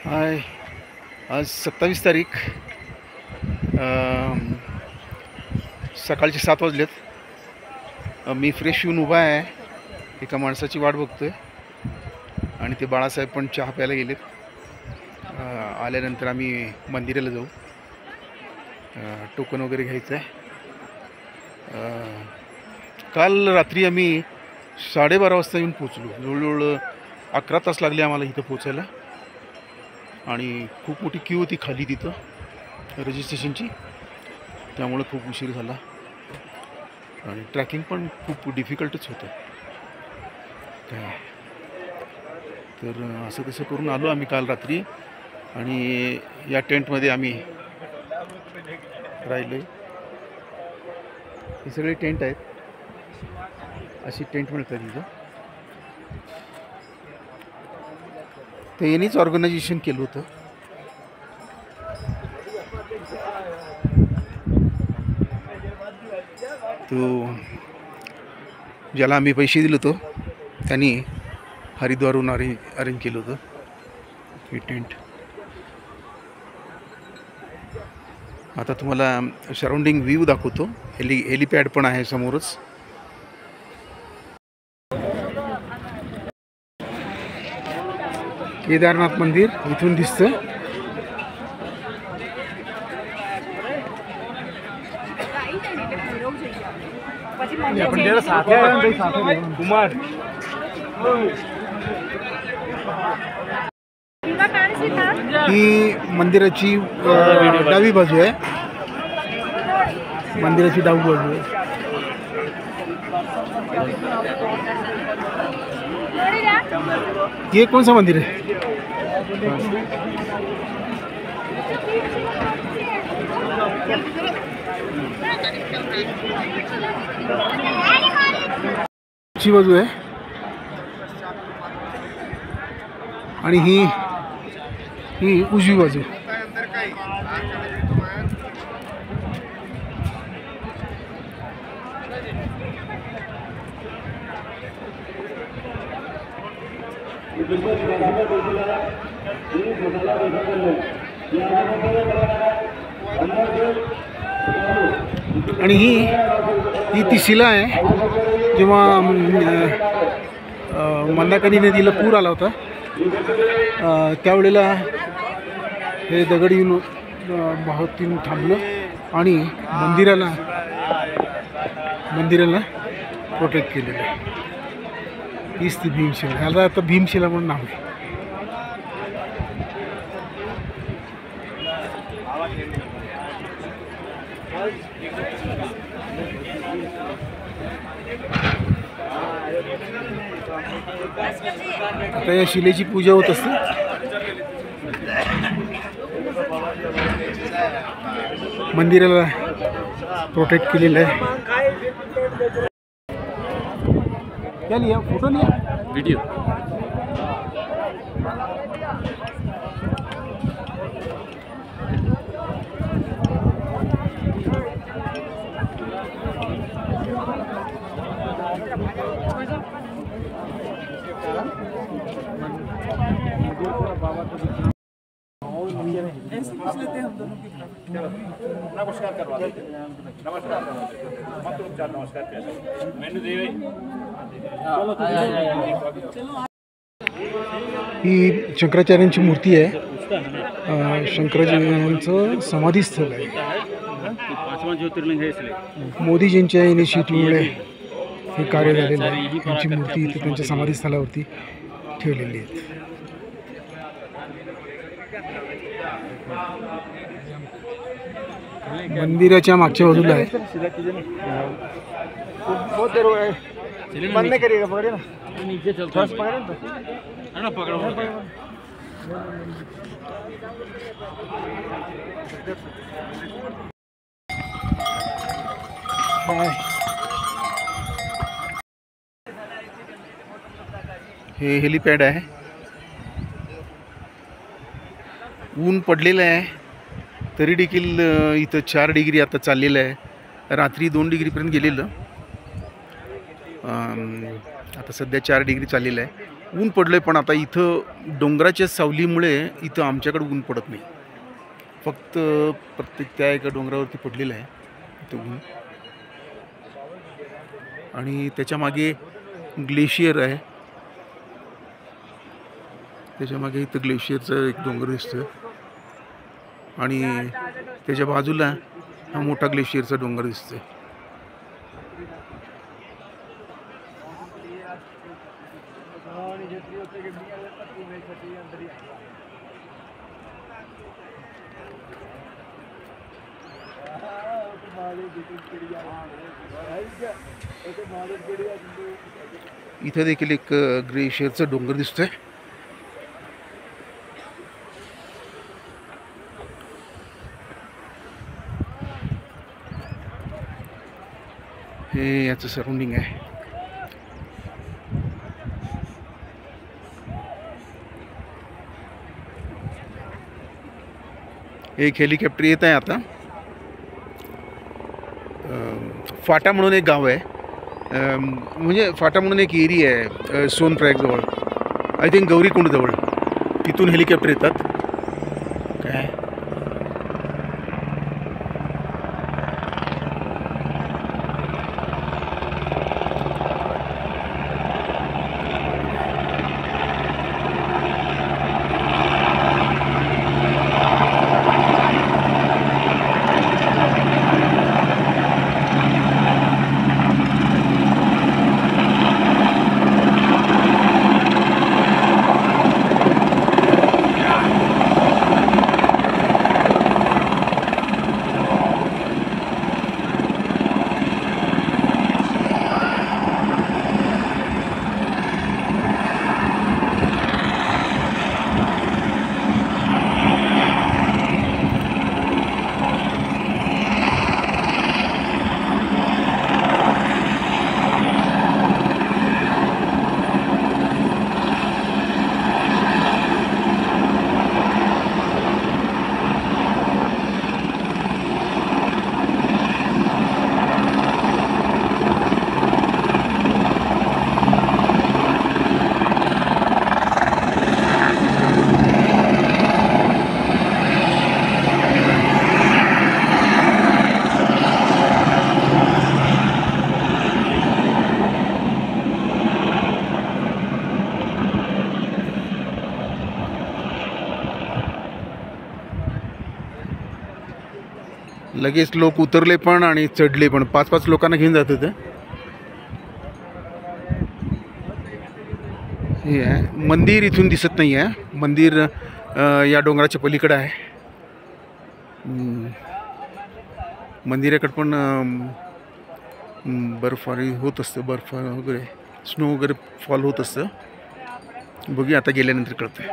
हाय, आज 27 तारीख सकाळचे 7 वाजलेत. मी फ्रेश येऊन उभा आहे, एका माणसाची वाट बघतोय आणि ते बाळासाहेब पण चहा प्यायला गेलेत. आल्यानंतर आम्ही मंदिराला जाऊ, टोकन वगैरे घ्यायचं आहे. काल रात्री आम्ही 12:30 वाजता येऊन पोचलो. जवळजवळ 11 तास लागले आम्हाला इथं पोचायला आणि खूप मोठी क्यू होती खाली तिथं रजिस्ट्रेशनची, त्यामुळे खूप उशीर झाला आणि ट्रॅकिंग पण खूप डिफिकल्टच होतं. काय तर असं तसं करून आलो आम्ही काल रात्री आणि या टेंटमध्ये आम्ही राहिलो. हे सगळे टेंट आहेत, अशी टेंट मिळतात इथं. ते यांनीच ऑर्गनायझेशन केलं होतं. तो ज्याला आम्ही पैसे दिले होतो त्यांनी हरिद्वारहून अरेंज केलं होतं हे टेंट. आता तुम्हाला सराउंडिंग व्ह्यू दाखवतो. हेलिपॅड पण आहे समोरच. केदारनाथ मंदिर इथून दिसतं. ही मंदिराची डावी बाजू आहे. मंदिराची डावी बाजू आहे. ये कौन सा मंदिर है? ची बाजू आहे आणि ही उजवी बाजू. आणि ही ती शिला आहे. जेव्हा मंदाकिनी नदीला पूर आला होता त्यावेळेला हे दगड येऊन वाहतून थांबलं आणि मंदिराला प्रोटेक्ट केलेलं आहे. हीच ती भीमशिला. ह्याला आता भीमशिला म्हणून नाव आहे. आता या शिलेची पूजा होत असते. मंदिराला प्रोटेक्ट केलेलं आहे. क्या लिया? फोटो लिया? वीडियो. नमस्कार करवा देते. नमस्कार मैंने दे ही शंकराचार्यांची मूर्ती आहे. शंकराचार्यांचं समाधीस्थळ आहे. ज्योतिर्लिंग है इसलिए मोदीजींच्या इनिशिएटिव्हमुळे हे कार्य झालेलं आहे. त्यांची मूर्ती इथे त्यांच्या समाधीस्थळावरती ठेवलेली आहे. मंदिराच्या मागच्या बाजूला आहे. हे हेलिपॅड आहे. ऊन पडलेलं आहे तरी देखील इथं 4 डिग्री आता चाललेलं आहे. रात्री 2 डिग्रीपर्यंत गेलेलं. आता सध्या 4 डिग्री चाललेलं आहे. ऊन पडलं आहे, पण आता इथं डोंगराच्या सावलीमुळे इथं आमच्याकडे ऊन पडत नाही. फक्त प्रत्येक त्या एका डोंगरावरती पडलेलं आहे इथं ऊन. आणि त्याच्या मागे ग्लेशियर आहे. त्याच्या मागे इथं ग्लेशियरचं एक डोंगर दिसतं आणि त्याच्या बाजूला हा मोठा ग्लेशियरचा डोंगर दिसतोय. इथे देखील एक ग्लेशियरचा डोंगर दिसतोय. हे याचं सराउंडिंग आहे. एक हेलिकॉप्टर येत आहे आता. फाटा म्हणून एक गाव आहे, म्हणजे फाटा म्हणून एक एरिया आहे सोनप्रयागजवळ, आय थिंक गौरीकुंडजवळ. तिथून हेलिकॉप्टर येतात. काय लगेच लोक उतरले पण आणि चढले पण. 5-5 लोकांना घेऊन जात होतं. हे आहे मंदिर. इथून दिसत नाही आहे मंदिर, या डोंगराच्या पलीकडे आहे. मंदिराकडे पण बर्फारी होत असतं, बर्फ वगैरे, स्नो वगैरे फॉल होत असतं. बघूया आता गेल्यानंतर कळतं.